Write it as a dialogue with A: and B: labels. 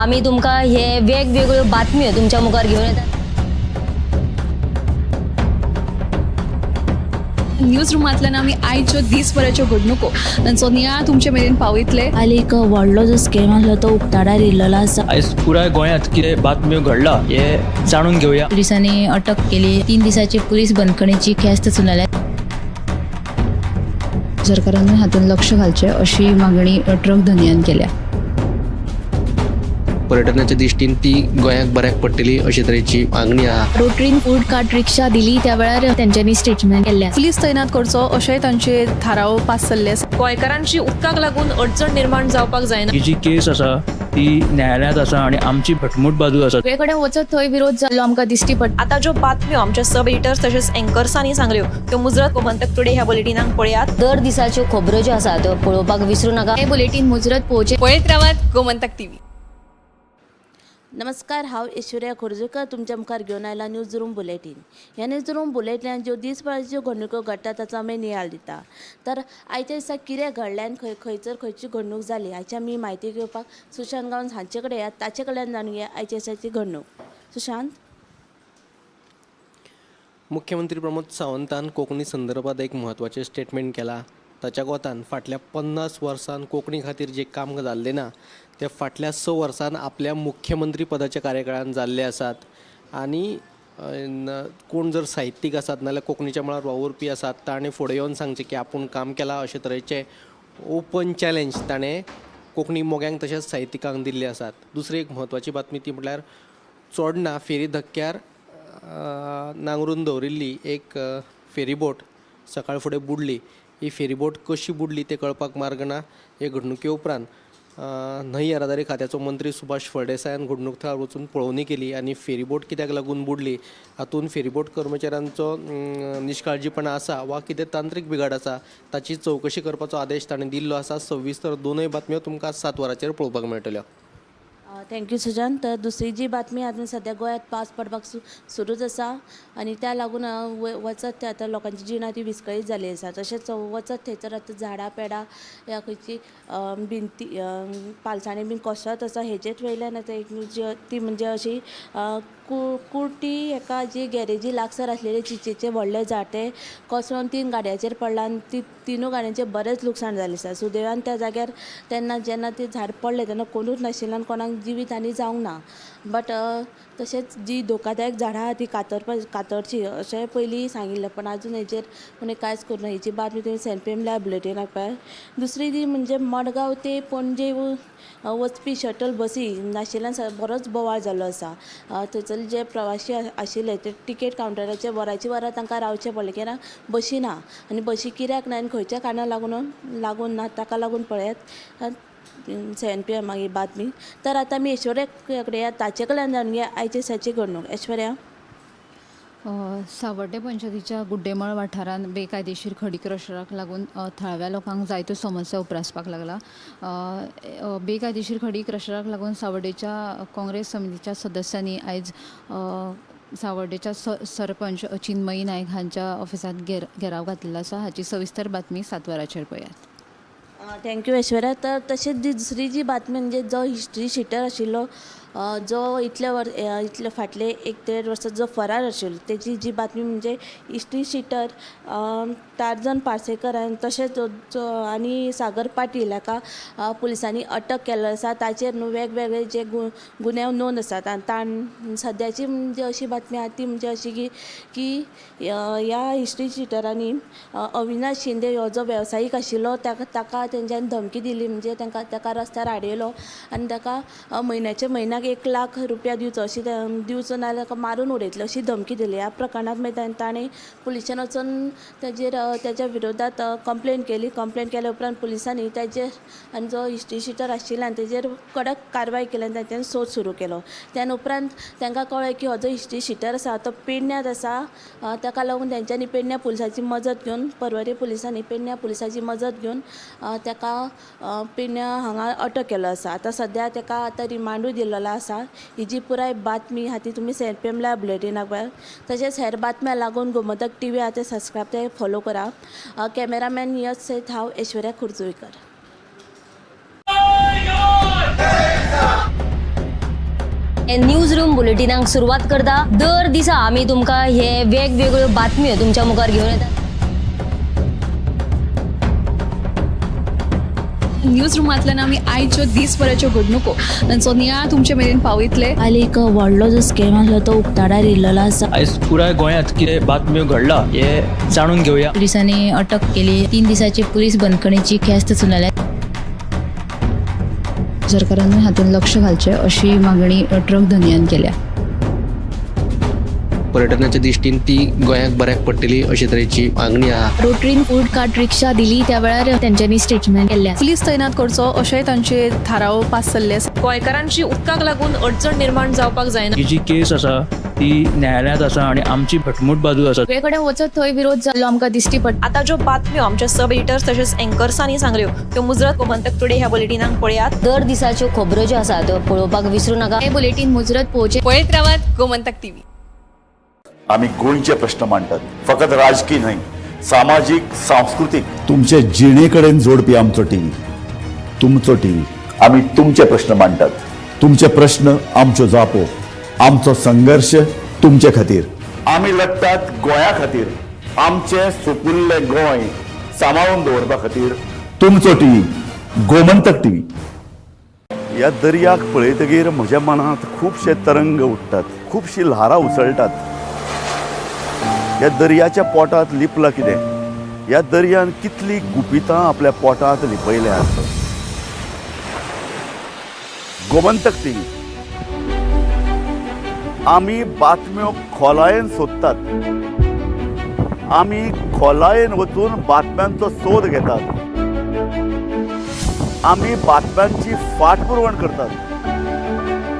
A: आम्ही तुमका हे वेगवेगळ्यो बातम्यो तुमच्या मुखार घेऊन येतात।
B: न्यूज रूमांतल्यान आमी आयच्यो दिसभराच्यो घडणुको तांचो नियाळ तुमचे मेरेन पावयतले।
C: आली एक व्हडलो जो स्कॅम आसलो तो उक्ताडार येयल्लो आसा।
D: आयज पुराय गोंयांत कितें बातम्यो घडला हे जाणून घेवया।
C: पुलिसांनी अटक केली। 3 दिसाची पुलीस बंदखणीची ख्यास्त सुनायल्या। सरकारान हातून लक्ष घालचें अशी मागणी ट्रक धनियान केल्या।
E: पर्यटनाच्या दृश्टीन ती गोंयाक बऱ्याक पडटली अशे तरेची मागणी आहा।
C: रोटरीन फूड कार्ट रिक्षा दिली त्या वेळार त्यांच्यानी स्टेटमेंट केल्ले।
B: पुलीस तैनात करचो अशें तांचे थाराव पास जाल्ले आसा।
F: गोंयकारांची उदकाक लागून अडचण निर्माण जावपाक जायना।
D: ही जी केस आसा ती न्यायालयांत आसा आणि आमची भटमूट बाजू आसा।
C: सगळे कडेन वचत थंय विरोध जाल्लो आमकां दिश्टी पडटा।
F: आता ज्यो बातम्यो आमच्या सब एडिटर्स तशेंच अँकर्सांनी सांगल्यो त्यो मुजरत गोमंतक टुडे ह्या बुलेटिनाक पळयात।
A: दर दिसाच्यो खबरो ज्यो आसा त्यो पळोवपाक विसरू नका।
C: हे बुलेटिन मुजरत पोवचे।
F: पळयत रावात गोमंतक टीव्ही।
G: नमस्कार, हांव ऐश्वर्या खोर्जेकर तुमच्या मुखार घेवन आयला न्यूज रूम बुलेटिन। ह्या न्यूज रूम बुलेटिनांत ज्यो दिसभराच्यो घडणुको घडटा ताचो आमी नियाळ दिता। तर आयच्या दिसा कितें घडलें आनी खंयची घडणूक जाली हाची आमी म्हायती घेवपाक सुशांत गांवस हांचे कडेन येयात। ताचे कडल्यान जाणून घेया आयच्या दिसाची घडणूक। सुशांत।
E: मुख्यमंत्री प्रमोद सावंतान कोंकणी संदर्भात एक म्हत्वाचें स्टेटमेंट केला। ताच्या कोतान फाटल्या 50 वर्सां कोंकणी खातीर जे काम जाल्लें ना ते फाटल्या 6 वर्सां आपल्या मुख्यमंत्री पदाच्या कार्यकाळान जाल्ले आसात। आनी कोण जर साहित्यीक आसात नाल्यार कोंकणीच्या मळार वावुरपी आसात ताणें फुडें येवन सांगचें की आपूण काम केलां अशे तरेचे ओपन चॅलेंज ताणें कोंकणी मोग्यांक तशेंच साहित्यिकांक दिल्ले आसात। दुसरी एक म्हत्वाची बातमी ती म्हटल्यार चोडणा फेरी धक्क्यार नांगरून दवरिल्ली एक फेरीबोट सकाळ फुडें बुडली। ही फेरीबोट कशी बुडली ते कळपाक मार्ग ना। हे घडणुके उपरांत न्हंय येरादारी खात्याचो मंत्री सुभाष फळदेसायान घडणूक थळार वचून पळोवणी केली आनी फेरीबोट कित्याक लागून बुडली हातून फेरीबोट कर्मचाऱ्यांचो निश्काळजीपणा आसा वा कितें तांत्रीक बिघाड आसा ताची चवकशी करपाचो आदेश ताणें दिल्लो आसा। सविस्तर दोनूय बातम्यो तुमकां 7 वरांचेर पळोवपाक मेळटल्यो।
G: थँक्यू सुशांत। तर दुसरी जी बातमी आतां सद्या गोंयांत पावस पडपाक सुरूच आसा आनी त्या लागून वचत थंय आतां लोकांची जिणा ती विस्कळीत जाली आसा। तशेंच वचत थंयसर आतां झाडां पेडां या खंयची भिंती पालसाणी बीन कोसत आसा हेजेच वयल्यान आतां एक ती म्हणजे अशी कुर्टी एका जी गॅरेजी लागसार आसलेले चिचेचे व्हडले झाड ते कोसळून 3 गाडयांचेर पडला आनी तिनूय गाडयांचें बरेंच लुकसाण जालें आसा। सुदैवान त्या जाग्यार तेन्ना जेन्ना ते झाड पडलें तेन्ना कोणूच नाशिल्लें आनी कोणाक जिवीत आनी जावंक ना। बट तशेंच जी धोकादायक झाडां आहा ती कातरची अशें पयलीं सांगिल्लें पण आजून हेजेर कोणी कांयच करूं ना। हेची बातमी तुवें सेंट पेमला बुलेटिनाक पळय। दुसरी ती म्हणजे मडगांव ते पणजे वचपी शटल बसी नाशिल्ल्यान बरोच बोवाळ जाल्लो आसा। थंयसरले जे प्रवासी आशिल्ले ते टिकेट कावंटराचेर वरांची वरां तांकां रावचें पडलें कित्याक बशी ना आनी बशी कित्याक ना आनी खंयच्या कारणाक लागून ना ताका लागून पळयात सेंट पी एम ही बातमी। तर आतां आमी ऐश्वर्या कडेन ताचे कडल्यान जाणून घेया आयच्या दिसाची घडणूक। ऐश्वर्या।
C: सावर्डे पंचायतीच्या गुड्डेमळ वाठारांत बेकायदेशीर खडी क्रशराक लागून थळाव्या लोकांक जायत्यो समस्या उप्रासपाक लागला। बेकायदेशीर खडी क्रशराक लागून सावर्डेच्या काँग्रेस समितीच्या सदस्यांनी आयज सावर्डेच्या सरपंच चिन्मयी नायक हांच्या ऑफिसांत घेराव घातलेलो आसा। हाची सविस्तर बातमी 7 वरांचेर पळयात।
G: थँक्यू ऐश्वर्या। तर तशेंच दुसरी जी बातमी म्हणजे जो हिस्ट्री शिटर आशिल्लो जो इतले फाटले 1-1.5 वर्सां जो फरार आशिल्लो तेची जी बातमी म्हणजे हिस्ट्री शिटर टार्जन पार्सेकर तशेंच आनी सागर पाटील हाका पुलिसांनी अटक केल्लो आसा। ताचेर न्हू वेगवेगळे जे गुन्यांव नोंद आसात आनी सद्याची म्हणजे अशी बातमी आहा ती म्हणजे अशी की ह्या हिस्ट्री शिटरांनी अविनाश शिंदे हो जो वेवसायीक आशिल्लो ताका तेंच्यांनी धमकी दिली म्हणजे ताका रस्त्यार आडयलो आनी ताका म्हयन्याक 1 लाख रुपया दिवचो अशी दिवचो नाल्यार ताका मारून उडयतलो अशी धमकी दिली। ह्या प्रकरणांत मागीर ताणें पुलिशेन वचून तेच्या विरोधात कंप्लेन केल्या उपरांत पुलिसांनी तेजेर आनी जो हिस्ट्री शिटर आशिल्ल्यान तेजेर कडक कारवाय केली आनी तांच्यांनी सोद सुरू केलो। त्या उपरांत तांकां कळ्ळें की हो जो हिस्ट्री शिटर आसा तो पेडण्यांत आसा। ताका लागून तेंच्यांनी पेडण्या पुलिसाची मजत घेवन पर्वरी पुलिसांनी पेडण्या पुलिसाची मजत घेवन ताका पेडण्या हांगा अटक केलो आसा। आतां सद्या ताका आतां रिमांडूय दिल्लो आसा। ही जी पुराय बातमी आहा ती तुमी सेंट पेमला बुलेटिनाक पळय। तशेंच हेर बातम्या लागून गोमंतक टीव्ही आहा ते सबस्क्रायब ते फॉलो करा। कॅमेरामॅन यश सयत हांव ऐश्वर्या खोर्जेकर।
A: न्यूज रूम बुलेटिनाक सुरुवात करता. दर दिसा आम्ही तुमकां हे वेगवेगळ्यो बातम्यो तुमच्या मुखार घेऊन येतात.
B: न्यूज रुमांतल्यान आमी आयच्यो दिसभराच्यो घडणुको तांचो नियाळ तुमचे मेरेन पावयतले.
G: आनी एक व्हडलो जो स्कॅम आसलो तो उक्ताडार येयल्लो आसा.
D: आयज पुराय गोंयांत कितें बातम्यो घडला हे जाणून घेवया.
H: पुलिसांनी अटक केली. 3 दिसाची पुलीस बंदखणीची ख्यास्त सुनायल्या.
C: सरकारान हातून लक्ष घालचें अशी मागणी ट्रक धनियान केल्या.
E: पर्यटनाच्या दिश्टीन ती गोंयाक बऱ्याक पडटली अशे तरेची मागणी आहा.
H: रोटरीन फूड कार्ट रिक्षा दिली त्या वेळार त्यांच्यानी स्टेटमेंट केल्या.
B: पुलीस तैनात करचो अशेंय तांचे थाराव पास जाल्ले आसा.
F: गोंयकारांची उदकाक लागून अडचण निर्माण जावपाक जायना.
D: ही जी केस आसा ती न्यायालयांत आसा आणि आमची भटमूट बाजू आसा.
H: सगळे कडेन वचत थंय विरोध जाल्लो आमकां दिश्टी पडटा.
F: आता ज्यो बातम्यो आमच्या सब एडिटर्स तशेंच अँकर्सांनी सांगल्यो त्यो मुजरत गोमंतक टुडे ह्या बुलेटिनाक पळयात.
A: दर दिसाच्यो खबरो ज्यो आसा त्यो पळोवपाक विसरू नाका.
H: हे बुलेटिन मुजरत पोहोचे.
B: पळयत रावात गोमंतक टीव्ही.
I: आम्ही गोंयचे प्रश्न मांडटात, फकत राजकीय न्हय, सामाजीक सांस्कृतिक.
J: तुमचे जिणेकडेन जोडपी आमचो टीव्ही, तुमचो टीव्ही.
I: आम्ही तुमचे प्रश्न मांडटात.
J: तुमचे प्रश्न आमच्यो जापो, आमचो संघर्ष तुमचे खातीर.
I: आम्ही लढटात गोंया खातीर, आमचे सुपुल्ले गोंय सांबाळून दवरपा खातीर.
J: तुमचो टीव्ही, गोमंतक टीव्ही.
K: ह्या दर्याक पळयतकीर म्हज्या मनांत खुबशे तरंग उठटात, खुबशी ल्हारां उसळटात. ह्या दर्याच्या पोटांत लिपलां कितें? ह्या दर्यान कितलीं गुपितां आपल्या पोटांत लिपयल्यात. गोमंतक टीव्ही. आमी बातम्यो खोलायेन सोदतात. आमी खोलायेन वचून बातम्यांचो सोद घेतात. आमी बातम्यांची फाटपुरवण करतात.